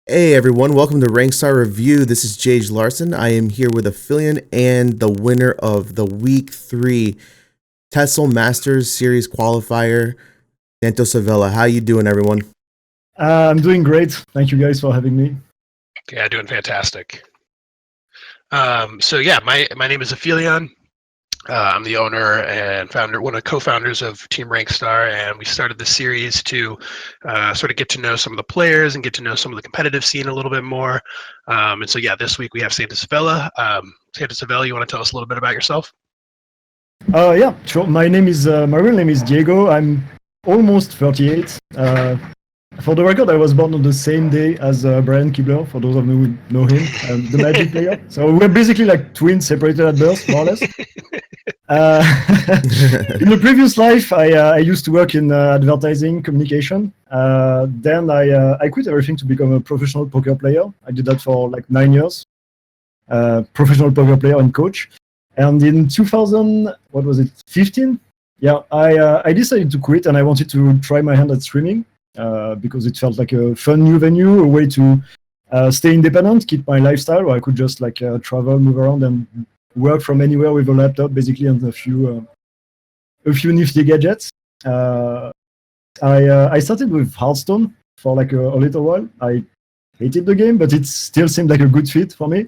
Hey everyone, welcome to Rankstar Review. This is Jage Larson. I am here with Aphelion and the winner of the Week 3 TESOL Masters Series Qualifier, Santosovella. How you doing, everyone? I'm doing great. Thank you guys for having me. Yeah, doing fantastic. My name is Aphelion. I'm the owner and founder, one of the co-founders of Team Rankstar, and we started the series to sort of get to know some of the players and get to know some of the competitive scene a little bit more. This week we have Santosovella. Santosovella, you want to tell us a little bit about yourself? Yeah, sure. My real name is Diego. I'm almost 38. For the record, I was born on the same day as Brian Kibler, for those of you who know him, the Magic player. So we're basically like twins separated at birth, more or less. In the previous life, I used to work in advertising communication. Then I quit everything to become a professional poker player. I did that for like 9 years. Professional poker player and coach. And in 2015? Yeah, I decided to quit and I wanted to try my hand at streaming because it felt like a fun new venue, a way to stay independent, keep my lifestyle where I could just like travel, move around, and work from anywhere with a laptop, basically, and a few nifty gadgets. I started with Hearthstone for like a little while. I hated the game, but it still seemed like a good fit for me.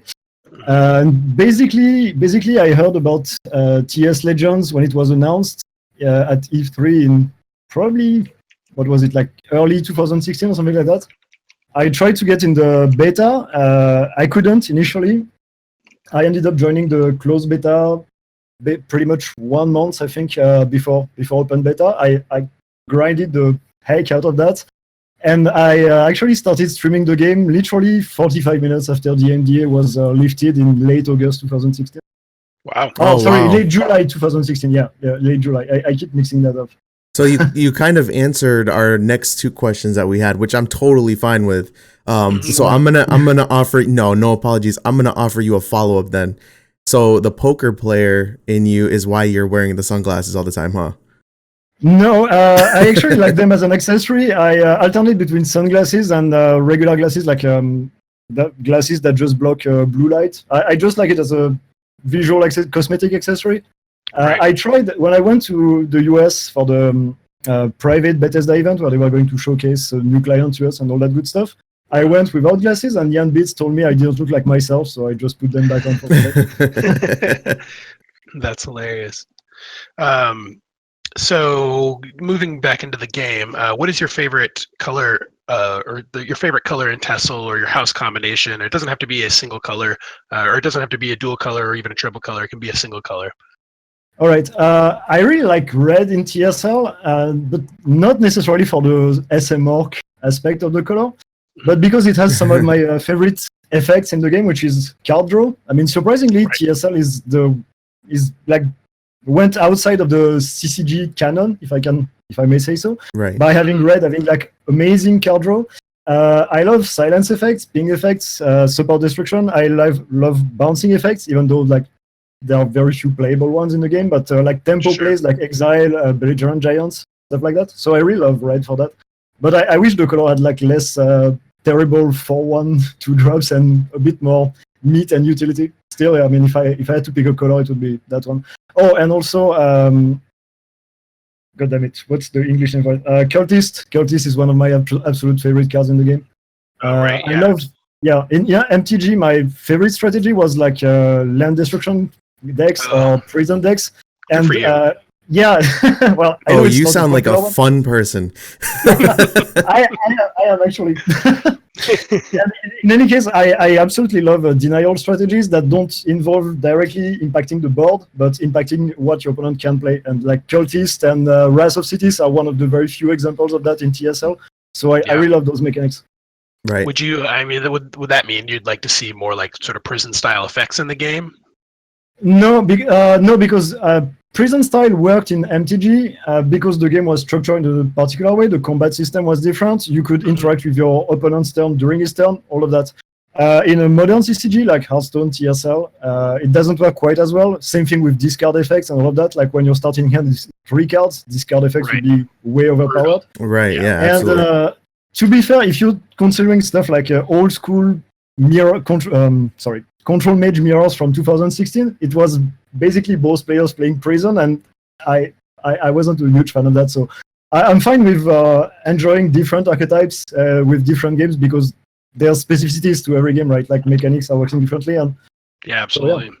And basically, I heard about TS Legends when it was announced at E3 in probably, what was it, like early 2016 or something like that. I tried to get in the beta. I couldn't initially. I ended up joining the closed beta pretty much 1 month, I think, before open beta. I grinded the heck out of that. And I actually started streaming the game literally 45 minutes after the NDA was lifted in late August 2016. Wow. Late July 2016. Yeah, late July. I keep mixing that up. So you kind of answered our next two questions that we had, which I'm totally fine with. So I'm gonna offer no apologies. I'm gonna offer you a follow-up then. So the poker player in you is why you're wearing the sunglasses all the time, huh? No, I actually like them as an accessory. I alternate between sunglasses and regular glasses, like glasses that just block blue light. I just like it as a visual cosmetic accessory. Right. I tried when I went to the US for the private Bethesda event where they were going to showcase new clients to us and all that good stuff. I went without glasses, and Jan Beats told me I didn't look like myself, so I just put them back on for today. That's hilarious. So moving back into the game, what is your favorite color your favorite color in TESOL, or your house combination? It doesn't have to be a single color, or it doesn't have to be a dual color or even a triple color. It can be a single color. All right. I really like red in TSL, but not necessarily for the SMORC aspect of the color, but because it has some of my favorite effects in the game, which is card draw. I mean, surprisingly, right. TSL is like went outside of the CCG canon, if I may say so, right. By having red, having like amazing card draw. I love silence effects, ping effects, support destruction. I love bouncing effects, even though like there are very few playable ones in the game, but like tempo plays, like Exile, Belligerent Giants, stuff like that. So I really love red for that. But I wish the color had like less terrible 4/1 2-drops and a bit more meat and utility. Still, I mean, if I had to pick a color, it would be that one. Oh, and also, God damn it, what's the English name for it? Cultist. Cultist is one of my absolute favorite cards in the game. Right, yeah. I loved, in MTG, my favorite strategy was like land destruction decks or prison decks. And well, you sound like a fun person. I am actually. In any case, I absolutely love denial strategies that don't involve directly impacting the board, but impacting what your opponent can play. And like Cultist and Wrath of Cities are one of the very few examples of that in TSL. So I really love those mechanics. Right. Would you? I mean, would that mean you'd like to see more like sort of prison style effects in the game? No, because prison style worked in MTG because the game was structured in a particular way. The combat system was different. You could interact with your opponent's turn during his turn, all of that. In a modern CCG like Hearthstone, TSL, it doesn't work quite as well. Same thing with discard effects and all of that. Like when you're starting hand with 3 cards, discard effects would be way overpowered. Right, yeah, absolutely. to be fair, if you're considering stuff like old school control mage mirrors from 2016, it was basically both players playing prison, and I wasn't a huge fan of that. So I'm fine with enjoying different archetypes with different games, because there's specificities to every game, right? Like mechanics are working differently, and Yeah, absolutely. So,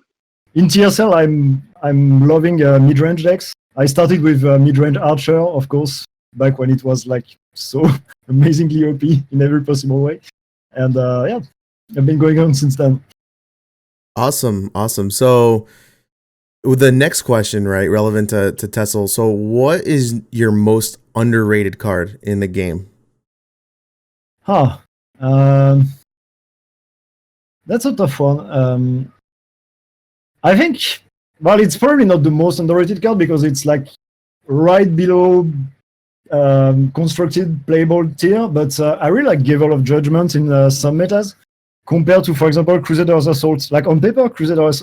in TSL, I'm loving mid-range decks. I started with mid-range Archer, of course, back when it was like so amazingly OP in every possible way, and yeah, I've been going on since then. Awesome. So the next question, right, relevant to Tessel. So what is your most underrated card in the game? That's a tough one. I think, well, it's probably not the most underrated card, because it's like right below constructed playable tier, but I really like Gavel of Judgment in some metas, compared to, for example, Crusader's Assault. Like on paper, Crusader's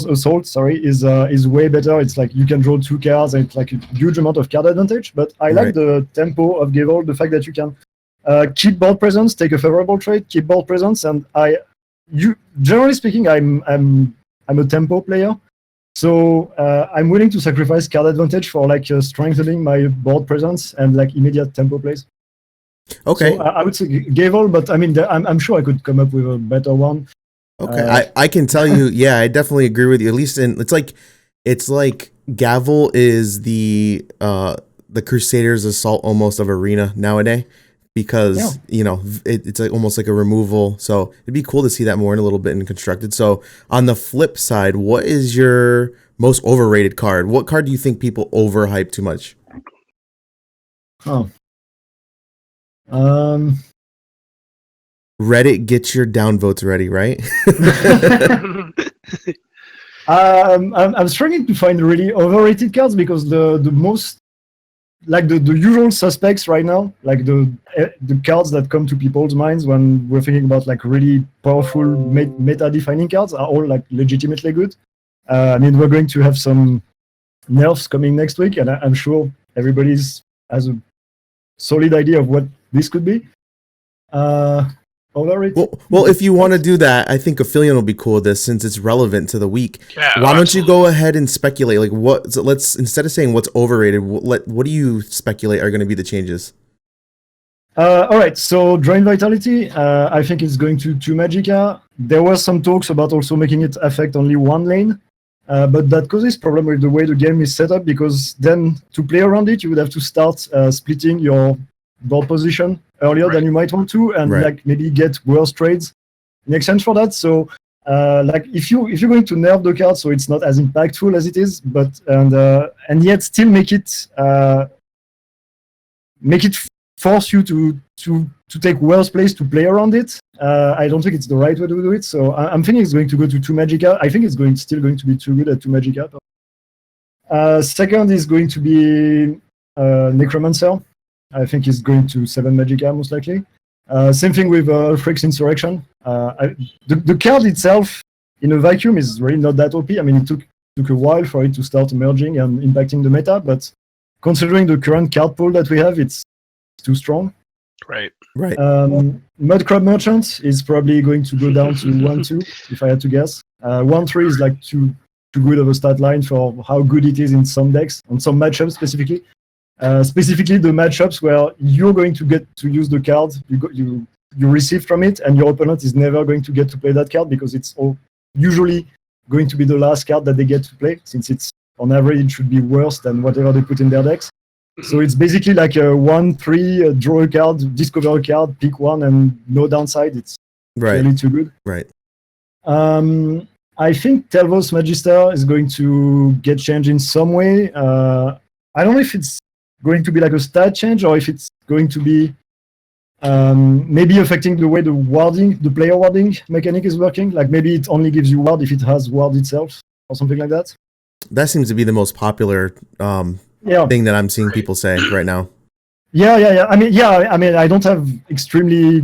Assault, is way better. It's like you can draw 2 cards, and it's like a huge amount of card advantage. But I like the tempo of Gavel, the fact that you can keep board presence, take a favorable trade, keep board presence, and generally speaking, I'm a tempo player, so I'm willing to sacrifice card advantage for like strengthening my board presence and like immediate tempo plays. Okay, so I would say Gavel, but I mean, I'm sure I could come up with a better one. Okay, I can tell you, yeah, I definitely agree with you. At least it's like Gavel is the Crusaders' assault almost of Arena nowadays, because it's like almost like a removal. So it'd be cool to see that more in a little bit in Constructed. So on the flip side, what is your most overrated card? What card do you think people overhype too much? Reddit, get your downvotes ready, right? I'm struggling to find really overrated cards, because the most, like the usual suspects right now, like the cards that come to people's minds when we're thinking about like really powerful meta defining cards, are all like legitimately good. I mean, we're going to have some nerfs coming next week, and I'm sure everybody has a solid idea of what this could be. Overrated. Well, if you want to do that, I think Aphelion will be cool with this, since it's relevant to the week. Yeah, why don't you go ahead and speculate? Like, let's instead of saying what's overrated, what do you speculate are going to be the changes? All right, so Drain Vitality, I think it's going to 2 Magicka. There were some talks about also making it affect only 1 lane, but that causes problem with the way the game is set up, because then to play around it, you would have to start splitting your board position earlier than you might want to, and like maybe get worse trades in exchange for that. So like if you're going to nerf the card so it's not as impactful as it is, but and yet still make it force you to take worse plays to play around it, I don't think it's the right way to do it. So I'm thinking it's going to go to 2 Magicka. I think it's still going to be too good at 2 Magicka. Second is going to be Necromancer. I think it's going to 7 Magicka most likely. Same thing with Freak's Insurrection. The card itself in a vacuum is really not that OP. I mean, it took a while for it to start emerging and impacting the meta, but considering the current card pool that we have, it's too strong. Right. Mudcrab Merchant is probably going to go down to 1-2 if I had to guess. 1-3 is like too good of a stat line for how good it is in some decks, on some matchups specifically. Specifically the matchups where you're going to get to use the card you receive from it, and your opponent is never going to get to play that card, because it's usually going to be the last card that they get to play, since it's on average it should be worse than whatever they put in their decks. So it's basically like a 1-3, draw a card, discover a card, pick one, and no downside. It's really too good. Right. I think Telvos Magister is going to get changed in some way. I don't know if it's going to be like a stat change, or if it's going to be maybe affecting the way the player warding mechanic is working. Like maybe it only gives you ward if it has ward itself, or something like that. That seems to be the most popular thing that I'm seeing people say right now. Yeah. I mean, I don't have extremely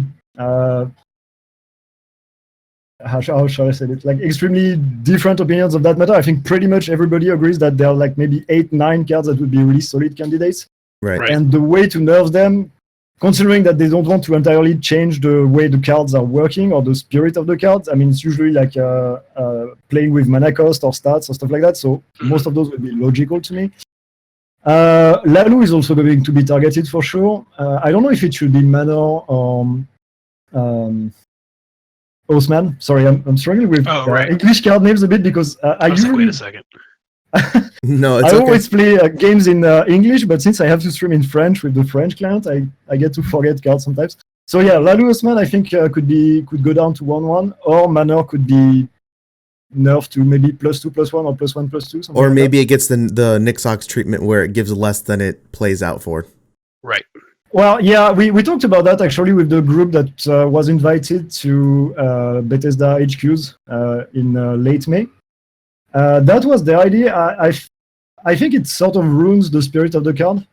how shall I say it? Like extremely different opinions of that matter. I think pretty much everybody agrees that there are like maybe 8-9 cards that would be really solid candidates. Right. And the way to nerf them considering that they don't want to entirely change the way the cards are working or the spirit of the cards. I mean, it's usually like playing with mana cost or stats or stuff like that. So most of those would be logical to me. Lalu is also going to be targeted for sure. I don't know if it should be Manor or Osman. Sorry, I'm struggling with English card names a bit because I usually... Wait a second. No, it's I okay. always play games in English, but since I have to stream in French with the French client, I get to forget cards sometimes. So yeah, Lalu Osman I think could go down to 1/1, or Manor could be nerfed to maybe +2/+1 or +1/+2. Or like maybe that. it gets the Nixox treatment where it gives less than it plays out for. Right. Well, yeah, we talked about that actually with the group that was invited to Bethesda HQs in late May. That was the idea. I think it sort of ruins the spirit of the card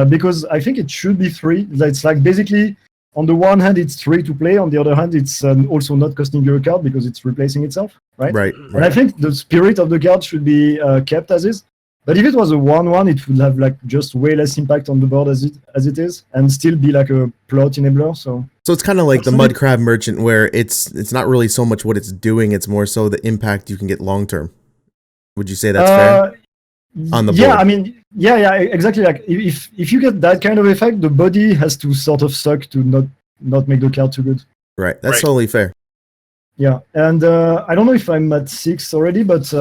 because I think it should be 3. It's like basically on the one hand it's 3 to play, on the other hand it's also not costing you a card because it's replacing itself, right? Right. And I think the spirit of the card should be kept as is. But if it was a 1/1, it would have like just way less impact on the board as it is, and still be like a plot enabler. So it's kind of like the Mud Crab Merchant, where it's not really so much what it's doing; it's more so the impact you can get long term. Would you say that's fair? On the board. Yeah, I mean, yeah, exactly. Like if you get that kind of effect, the body has to sort of suck to not make the card too good. Right, that's totally fair. Yeah, and I don't know if I'm at 6 already, but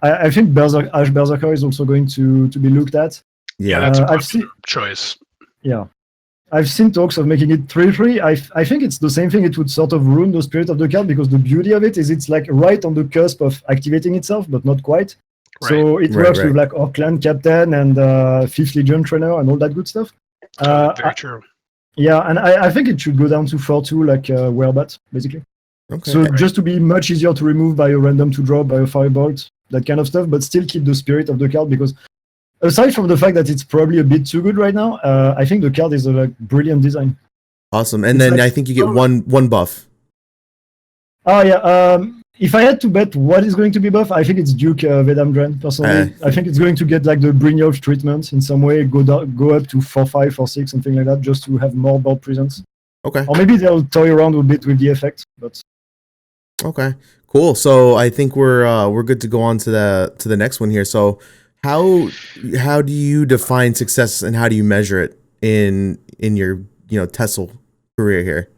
I think Ash Berserker is also going to be looked at. Yeah, that's a popular choice. Yeah, I've seen talks of making it 3/3. I think it's the same thing. It would sort of ruin the spirit of the card because the beauty of it is it's like right on the cusp of activating itself, but not quite. Right. So it works with like our clan captain and 5th Legion trainer and all that good stuff. Very true. Yeah, and I think it should go down to 4/2 like Werebat, basically. Okay. So just to be much easier to remove by a random to drop, by a firebolt, that kind of stuff, but still keep the spirit of the card because aside from the fact that it's probably a bit too good right now, I think the card is a like brilliant design. Awesome. And then I think you get one buff. Oh yeah. If I had to bet what is going to be buff, I think it's Duke Vedamdren, personally. I think it's going to get like the Brynjolf treatment in some way, go up to 4/5, 4/6, something like that, just to have more board presence. Okay. Or maybe they'll toy around a bit with the effect, but okay, cool. So I think we're good to go on to the next one here. So how do you define success and how do you measure it in your Tessel career here?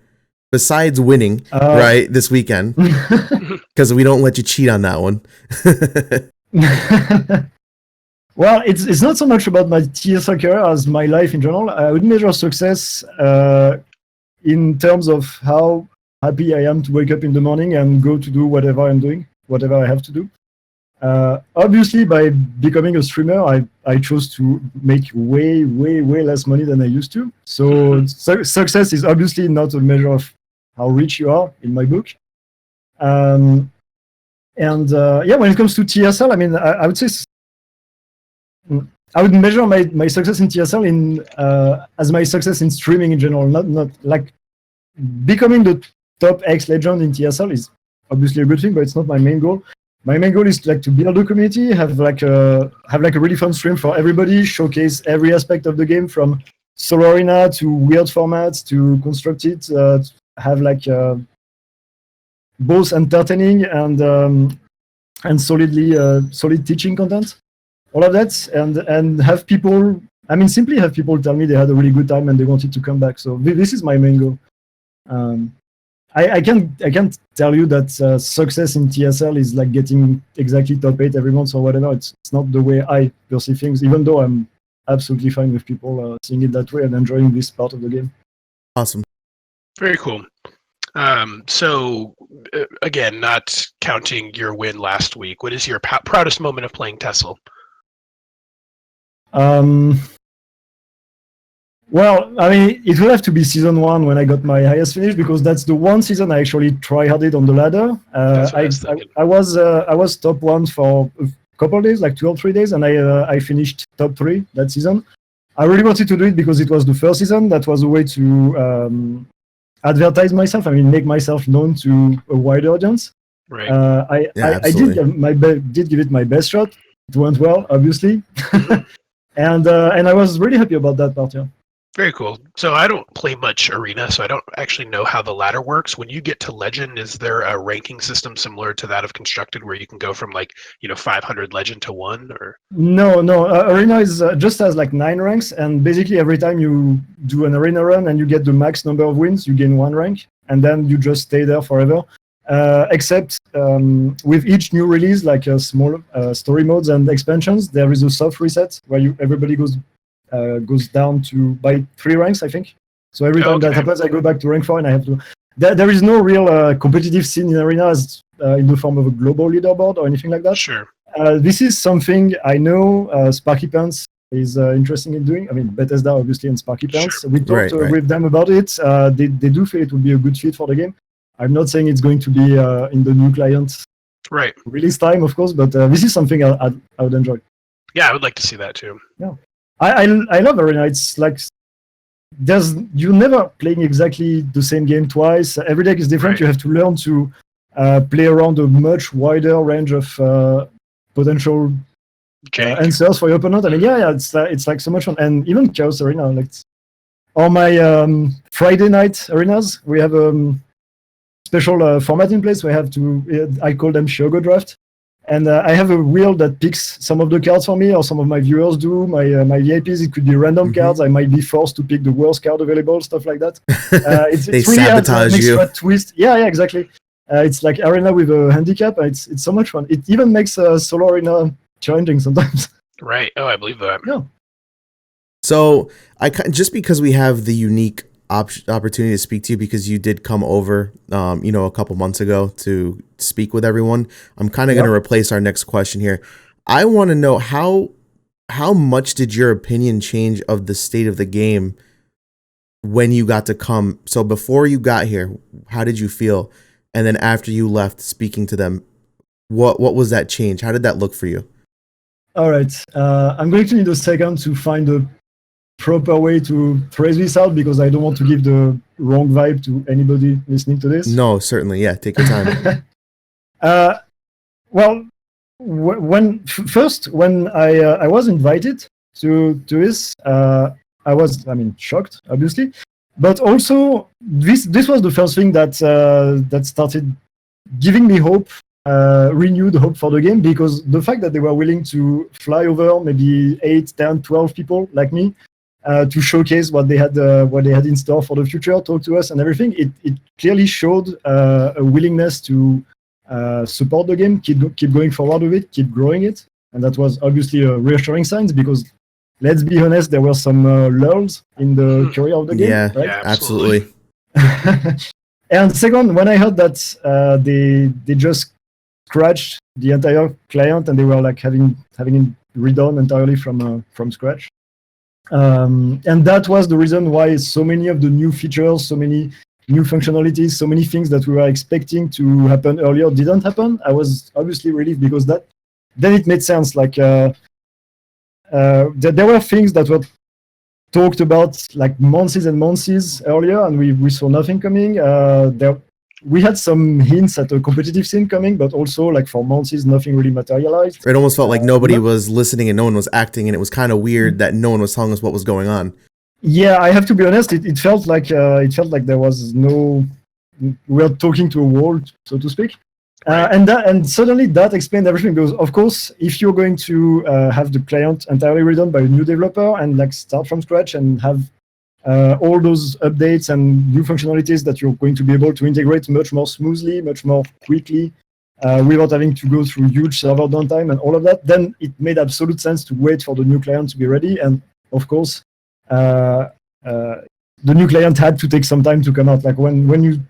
Besides winning, right, this weekend, because we don't let you cheat on that one. Well, it's not so much about my TSL career as my life in general. I would measure success in terms of how happy I am to wake up in the morning and go to do whatever I'm doing, whatever I have to do. Obviously, by becoming a streamer, I chose to make way less money than I used to. So success is obviously not a measure of how rich you are in my book. When it comes to TSL, I mean, I would say I would measure my success in TSL as my success in streaming in general. Not like becoming the top X legend in TSL is obviously a good thing, but it's not my main goal. My main goal is to build a community, have a really fun stream for everybody, showcase every aspect of the game from solo arena to weird formats to constructed, have both entertaining and solid teaching content, all of that, and have people. I mean, simply have people tell me they had a really good time and they wanted to come back. So this is my main goal. I can't tell you that success in TSL is like getting exactly top 8 every month or whatever. It's not the way I perceive things, even though I'm absolutely fine with people seeing it that way and enjoying this part of the game. Awesome. Very cool. So, again, not counting your win last week, what is your proudest moment of playing Tessel? Well, I mean, it will have to be season 1 when I got my highest finish because that's the one season I actually tryharded on the ladder. I was top 1 for a couple of days, like 2 or 3 days, and I finished top 3 that season. I really wanted to do it because it was the first season. That was a way to advertise myself. I mean, make myself known to a wider audience. Right. I did give it my best shot. It went well, obviously, and I was really happy about that part. Yeah. Very cool. So I don't play much Arena, so I don't actually know how the ladder works. When you get to Legend, is there a ranking system similar to that of Constructed where you can go from 500 Legend to 1 or? No, no. Arena is just has like 9 ranks, and basically every time you do an arena run and you get the max number of wins, you gain 1 rank, and then you just stay there forever. Except with each new release, like small story modes and expansions, there is a soft reset where everybody goes down to by 3 ranks, I think. So every time that happens, I go back to rank 4, and I have to. There is no real competitive scene in Arena as in the form of a global leaderboard or anything like that. Sure. This is something I know Sparky Pants is interested in doing. I mean, Bethesda obviously and Sparky Pants. Sure. We talked with them about it. They do feel it would be a good fit for the game. I'm not saying it's going to be in the new client release time, of course, but this is something I would enjoy. Yeah, I would like to see that too. Yeah, I love Arena. It's like you're never playing exactly the same game twice. Every deck is different. Right. You have to learn to play around a much wider range of potential answers for your opponent. I mean, yeah, it's like so much fun. And even Chaos Arena, on my Friday night arenas, we have special format in place. We have I call them Shogo Draft. And I have a wheel that picks some of the cards for me, or some of my viewers do. My VIPs, it could be random cards. I might be forced to pick the worst card available, stuff like that. It's they really sabotage an extra you. twist. Yeah, exactly. It's like Arena with a handicap. It's so much fun. It even makes solo Arena challenging sometimes. Right. Oh, I believe that. Yeah. So just because we have the unique opportunity to speak to you, because you did come over, a couple months ago to speak with everyone, I'm kind of going to replace our next question here. I want to know how much did your opinion change of the state of the game when you got to come? So before you got here, how did you feel? And then after you left speaking to them, what was that change? How did that look for you? All right. I'm going to need a second to find a proper way to phrase this out, because I don't want to give the wrong vibe to anybody listening to this. No, certainly. Yeah, take your time. Well, when I was invited to this, I was, shocked, obviously, but also this was the first thing that started giving me hope, renewed hope for the game, because the fact that they were willing to fly over maybe 8, 10, 12 people like me to showcase what they had in store for the future, talk to us and everything, it clearly showed a willingness to support the game, keep going forward with it, keep growing it. And that was obviously a reassuring sign, because let's be honest, there were some lulls in the career of the game. Yeah, right? Yeah, absolutely. And second, when I heard that they just scratched the entire client and they were like having it redone entirely from scratch. And that was the reason why so many of the new features, so many new functionalities, so many things that we were expecting to happen earlier didn't happen. I was obviously relieved, because then it made sense. Like there were things that were talked about like months and months earlier, and we saw nothing coming. We had some hints at a competitive scene coming, but also like for months nothing really materialized. It almost felt like nobody was listening and no one was acting, and it was kind of weird that no one was telling us what was going on. Yeah, I have to be honest. It felt like there was no. We're talking to a wall, so to speak. And suddenly that explained everything, because of course, if you're going to have the client entirely redone by a new developer and like start from scratch and have all those updates and new functionalities that you're going to be able to integrate much more smoothly, much more quickly, without having to go through huge server downtime and all of that, then it made absolute sense to wait for the new client to be ready. And of course, the new client had to take some time to come out. Like when you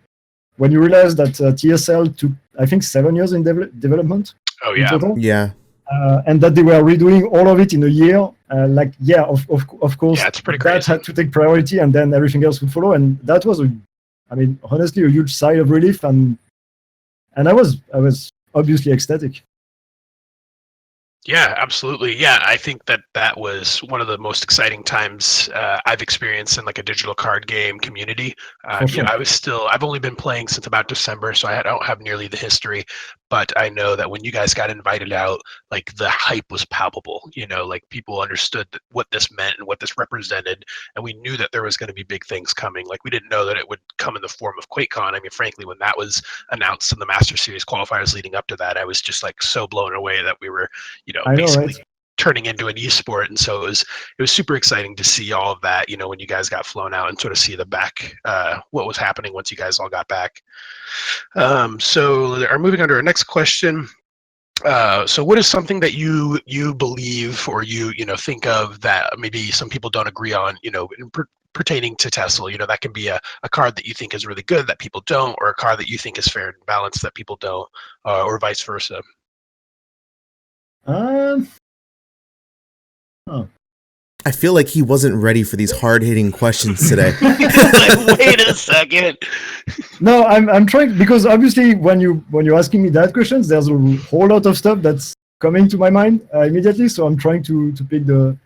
realize that TSL took, I think, 7 years in development. Oh yeah. In total, Yeah. and that they were redoing all of it in a year. Of course, Yeah, it's pretty that crazy. had to take priority, and then everything else would follow. And that was honestly, a huge sigh of relief, and I was obviously ecstatic. Yeah, absolutely. Yeah, I think that was one of the most exciting times I've experienced in like a digital card game community. For sure. I've only been playing since about December, so I don't have nearly the history. But I know that when you guys got invited out, like the hype was palpable. Like people understood what this meant and what this represented, and we knew that there was going to be big things coming. Like we didn't know that it would come in the form of QuakeCon. I mean, frankly, when that was announced in the Master Series qualifiers leading up to that, I was just like so blown away that we were I know, basically right? turning into an esport. And so it was super exciting to see all of that, when you guys got flown out and sort of see the back, what was happening once you guys all got back. So are moving on to our next question. So what is something that you believe or you think of that maybe some people don't agree on, pertaining to Tesla? That can be a card that you think is really good that people don't, or a card that you think is fair and balanced that people don't, or vice versa. Um, oh. I feel like he wasn't ready for these hard-hitting questions today. Like, wait a second. No, I'm trying, because obviously when you're asking me that questions, there's a whole lot of stuff that's coming to my mind immediately. So I'm trying to pick the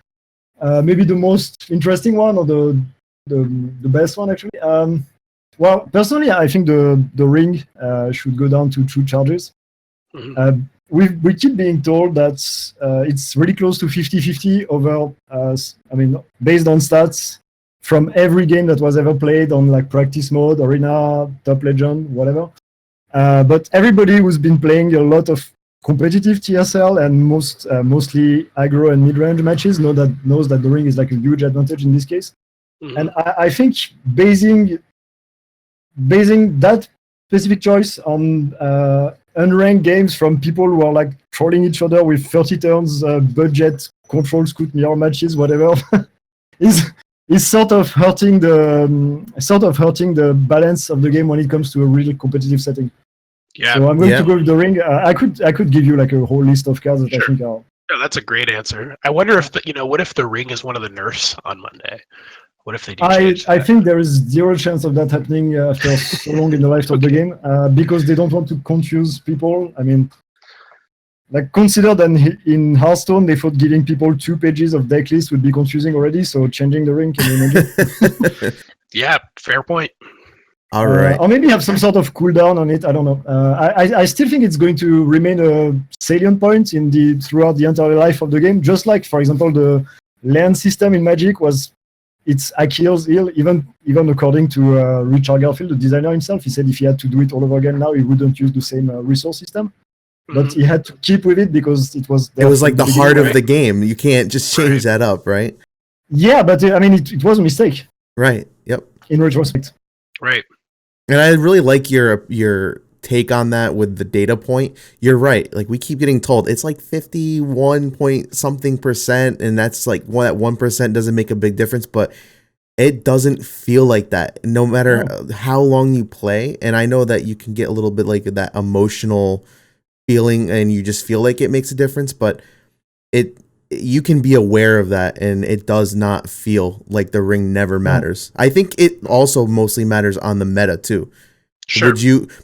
maybe the most interesting one, or the best one actually. Well, personally, I think the ring should go down to 2 charges. Mhm. We keep being told that it's really close to 50-50 over, based on stats from every game that was ever played on like practice mode, arena, top legend, whatever. But everybody who's been playing a lot of competitive TSL and mostly aggro and mid-range matches knows that the ring is like a huge advantage in this case. Mhm. And I think basing that specific choice on unranked games from people who are like trolling each other with 30 turns budget control scoot mirror matches, whatever, is sort of hurting the balance of the game when it comes to a really competitive setting. Yeah. So I'm going Yeah. to go with the ring. I could give you like a whole list of cards that I Sure. think are. No, that's a great answer. I wonder if what if the ring is one of the nerfs on Monday? What if they do change I that? think there is 0 chance of that happening after so long in the life of the game, because they don't want to confuse people. I mean, like, consider that in Hearthstone they thought giving people 2 pages of deck list would be confusing already. So changing the ring, can you imagine? Yeah, fair point. All right. Or maybe have some sort of cooldown on it. I don't know. I still think it's going to remain a salient point throughout the entire life of the game. Just like, for example, the land system in Magic was its Achilles heel, even according to Richard Garfield, the designer himself. He said if he had to do it all over again now, he wouldn't use the same resource system. But he had to keep with it because it was. It was like the heart of right? the game. You can't just change that up, right? Yeah, but I mean, it was a mistake Right. Yep. in retrospect. Right. And I really like your take on that with the data point. You're right. Like, we keep getting told it's like 51 point something percent, and that's like that 1% doesn't make a big difference, but it doesn't feel like that no matter how long you play. And I know that you can get a little bit like that emotional feeling and you just feel like it makes a difference, but you can be aware of that, and it does not feel like the ring never matters. I think it also mostly matters on the meta too. Sure.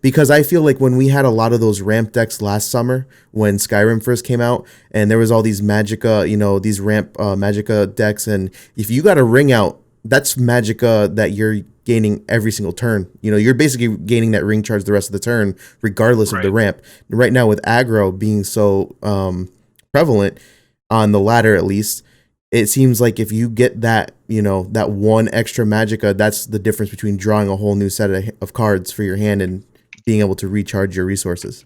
Because I feel like when we had a lot of those ramp decks last summer when Skyrim first came out, and there was all these Magicka, these ramp Magicka decks, and if you got a ring out, that's Magicka that you're gaining every single turn. You're basically gaining that ring charge the rest of the turn, regardless of the ramp. Right now, with aggro being so prevalent on the ladder, at least, it seems like if you get that, that one extra Magicka, that's the difference between drawing a whole new set of cards for your hand and being able to recharge your resources.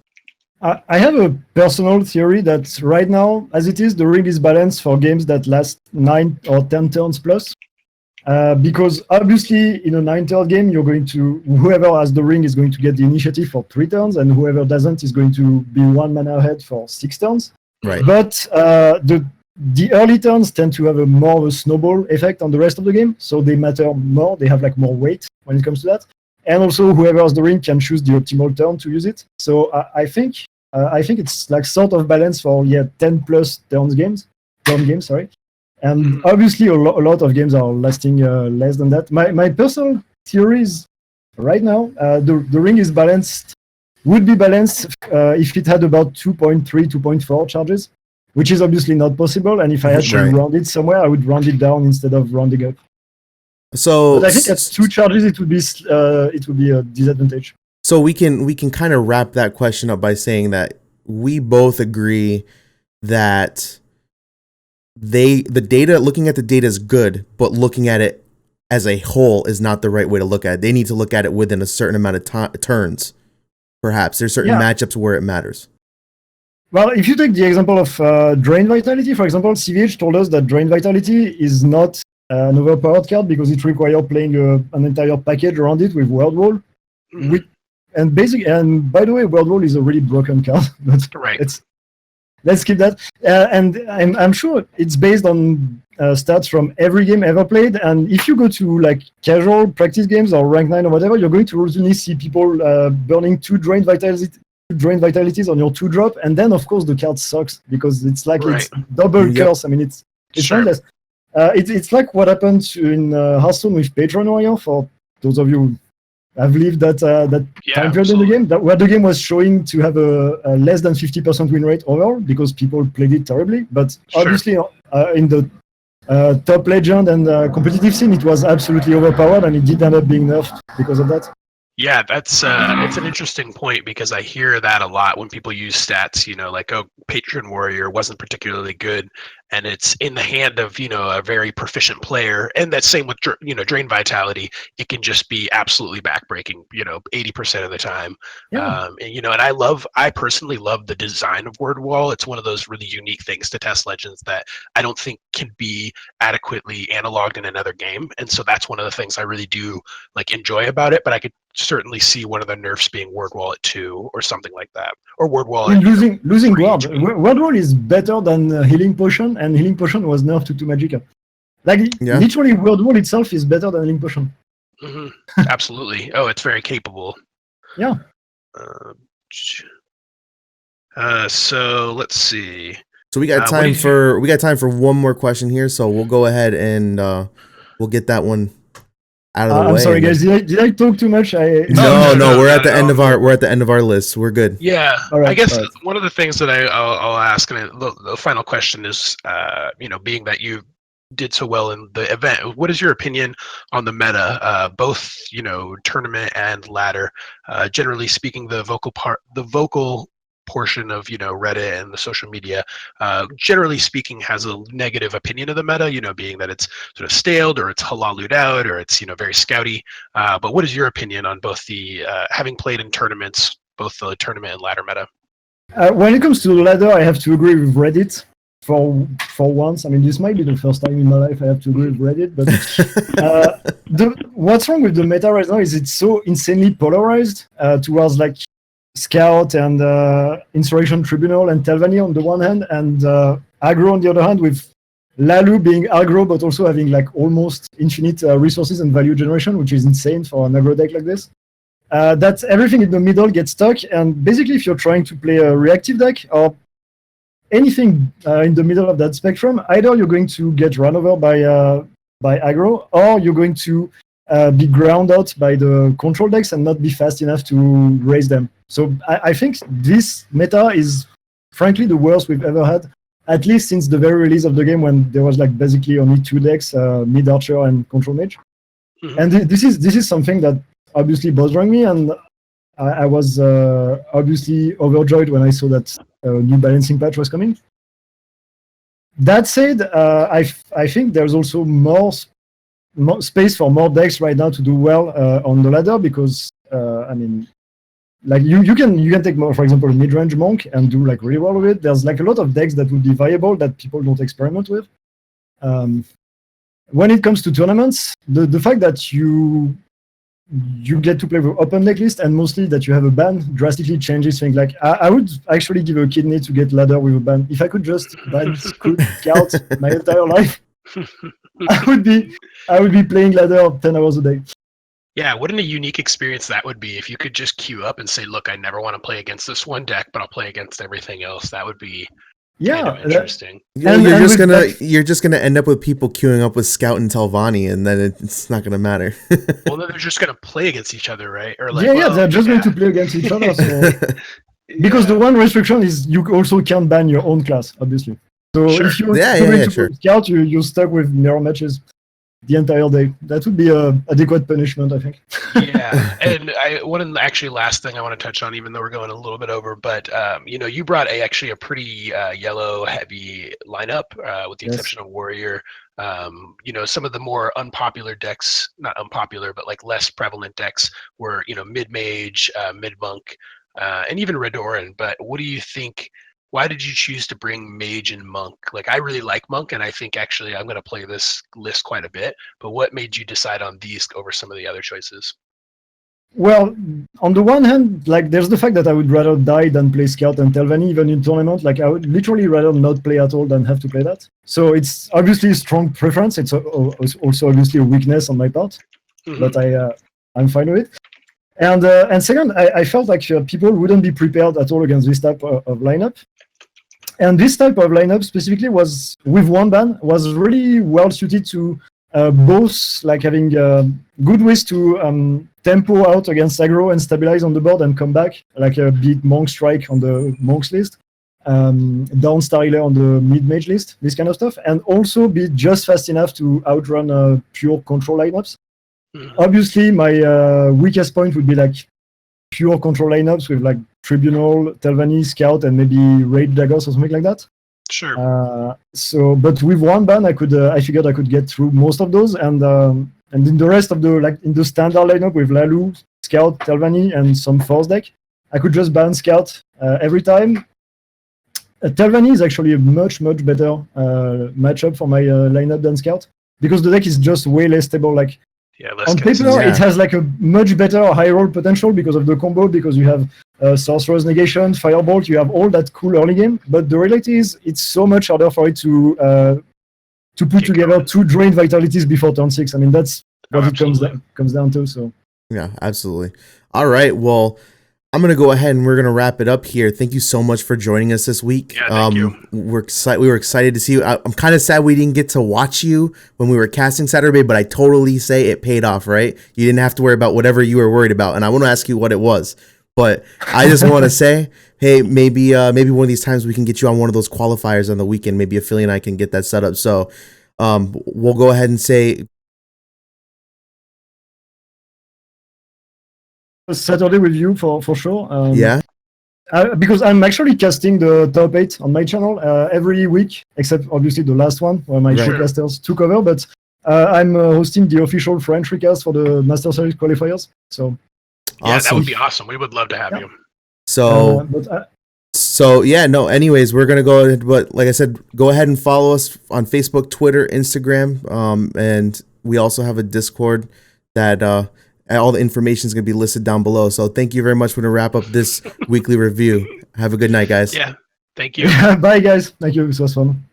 I have a personal theory that right now, as it is, the ring is balanced for games that last 9 or 10 turns plus. Because obviously, in a 9-turn game, whoever has the ring is going to get the initiative for 3 turns, and whoever doesn't is going to be 1 mana ahead for 6 turns. Right. But the early turns tend to have more of a snowball effect on the rest of the game, so they matter more. They have like more weight when it comes to that. And also, whoever has the ring can choose the optimal turn to use it. So I think it's like sort of balance for 10 plus turn games. And obviously, a lot of games are lasting less than that. My personal theory is right now the ring is balanced. Would be balanced if it had about 2.3, 2.4 charges. which is obviously not possible. And if I had to Right. round it somewhere, I would round it down instead of rounding up. So But I think at 2 charges, it would be a disadvantage. So we can kind of wrap that question up by saying that we both agree that the data, looking at the data is good, but looking at it as a whole is not the right way to look at it. They need to look at it within a certain amount of turns. Perhaps there's certain matchups where it matters. Well, if you take the example of Drain Vitality, for example, CVH told us that Drain Vitality is not an overpowered card because it requires playing an entire package around it with World Wall. And by the way, World Wall is a really broken card. But Right. Let's keep that. And I'm sure it's based on stats from every game ever played. And if you go to like casual practice games or rank 9 or whatever, you're going to routinely see people burning 2 Drain Vitalities on your 2-drop. And then, of course, the card sucks because it's like it's double curse. I mean, it's pointless. It's like what happened in Hearthstone with Patron Warrior, for those of you who have lived that time period in the game, where the game was showing to have a less than 50% win rate overall because people played it terribly. But obviously, in the top legend and competitive scene, it was absolutely overpowered, and it did end up being nerfed because of that. Yeah, that's it's an interesting point because I hear that a lot when people use stats, like, oh, Patron Warrior wasn't particularly good, and it's in the hand of, a very proficient player. And that's same with, Drain Vitality. It can just be absolutely backbreaking, 80% of the time. And I personally love the design of Word Wall. It's one of those really unique things to test Legends that I don't think can be adequately analoged in another game. And so that's one of the things I really do enjoy about it, but I could certainly see one of the nerfs being Word Wall at 2 or something like that, or Word Wall at losing Guard. Word Wall is better than Healing Potion, and Healing Potion was nerfed to 2 Magicka. Literally, Word Wall itself is better than Healing Potion. Absolutely. Oh, it's very capable. Yeah. So let's see. So we got time for one more question here. So we'll go ahead and we'll get that one out of the way. I'm sorry, guys. Did I talk too much? No. We're at the end of our list. We're good. Yeah. Right, I guess one of the things that I'll ask, and the final question is, being that you did so well in the event, what is your opinion on the meta, both tournament and ladder? Generally speaking, the vocal portion of Reddit and the social media, generally speaking, has a negative opinion of the meta, being that it's sort of staled or it's halalu'd out or it's very scouty. But what is your opinion on both the having played in tournaments, both the tournament and ladder meta? When it comes to the ladder, I have to agree with Reddit for once. I mean, this might be the first time in my life I have to agree with Reddit, but what's wrong with the meta right now is it's so insanely polarized towards Scout and Insurrection Tribunal and Telvanni on the one hand, and aggro on the other hand, with Lalu being aggro but also having almost infinite resources and value generation, which is insane for an aggro deck like this. That everything in the middle gets stuck, and basically if you're trying to play a reactive deck or anything in the middle of that spectrum, either you're going to get run over by aggro, or you're going to be ground out by the control decks and not be fast enough to raise them. So I think this meta is frankly the worst we've ever had, at least since the very release of the game, when there was basically only 2 decks, Mid Archer and Control Mage. And this is something that obviously bothering me, and I was obviously overjoyed when I saw that new balancing patch was coming. That said, I think there's also more space for more decks right now to do well on the ladder, because you can take more, for example, a mid-range monk and do really well with it. There's a lot of decks that would be viable that people don't experiment with. When it comes to tournaments, the fact that you get to play with open deck list and mostly that you have a ban drastically changes things. I would actually give a kidney to get ladder with a ban. If I could just ban Scout my entire life, I would be playing ladder 10 hours a day. Yeah, what a unique experience that would be if you could just queue up and say, look, I never want to play against this one deck, but I'll play against everything else. That would be kind of interesting. You're just gonna end up with people queuing up with Scout and Telvanni, and then it's not gonna matter. Well, then they're just gonna play against each other, right? Or they're just going to play against each other. So. because the one restriction is you also can't ban your own class, obviously. So Sure. if you're Yeah, going yeah, to sure. scout, you're stuck with mirror matches the entire day. That would be a adequate punishment, I think. Yeah, and one actually last thing I want to touch on, even though we're going a little bit over, but you brought actually a pretty yellow heavy lineup, with the Yes. exception of Warrior. Some of the more unpopular decks, not unpopular, but like less prevalent decks were mid mage, mid monk, and even Redoran. But what do you think? Why did you choose to bring mage and monk? Like, I really like monk, and I think actually I'm going to play this list quite a bit. But what made you decide on these over some of the other choices? Well, on the one hand, like there's the fact that I would rather die than play Scout and Telvanni even in tournament. Like I would literally rather not play at all than have to play that. So it's obviously a strong preference. It's also obviously a weakness on my part, but I'm fine with it. And second, I felt like people wouldn't be prepared at all against this type of lineup. And this type of lineup specifically was with one ban was really well suited to both like having good ways to tempo out against aggro and stabilize on the board and come back, like beat Monk Strike on the Monks list, down Star Healer on the mid mage list, this kind of stuff, and also be just fast enough to outrun pure control lineups. Obviously, my weakest point would be like pure control lineups with like Tribunal, Telvanni, Scout, and maybe Raid Daggers or something like that. Sure. But with one ban, I figured I could get through most of those, and in the rest of in the standard lineup with Lalu, Scout, Telvanni, and some Force deck, I could just ban Scout every time. Telvanni is actually a much better matchup for my lineup than Scout because the deck is just way less stable. Like on paper, it has like a much better high roll potential because of the combo, because you have Sorcerer's Negation, Firebolt, you have all that cool early game. But the reality is, it's so much harder for it to put together 2 drained vitalities before turn 6. I mean, that's what it comes down to. So yeah, absolutely. All right, well, I'm gonna go ahead and we're gonna wrap it up here. Thank you so much for joining us this week. Yeah, thank you. We were excited to see you. I'm kind of sad we didn't get to watch you when we were casting Saturday, but I totally say it paid off, right? You didn't have to worry about whatever you were worried about, and I want to ask you what it was. But I just want to say, hey, maybe one of these times we can get you on one of those qualifiers on the weekend. Maybe Aphelion and I can get that set up. So we'll go ahead and say Saturday with you for sure. Yeah. Because I'm actually casting the top 8 on my channel every week, except obviously the last one where my showcasters took over. But I'm hosting the official French recast for the Masters Qualifiers. So yeah, awesome. That would be awesome. We would love to have you. So yeah, no. Anyways, we're gonna go ahead, but like I said, go ahead and follow us on Facebook, Twitter, Instagram, and we also have a Discord that all the information is gonna be listed down below. So thank you very much. We're gonna wrap up this weekly review. Have a good night, guys. Yeah, thank you. Bye, guys. Thank you. This was fun.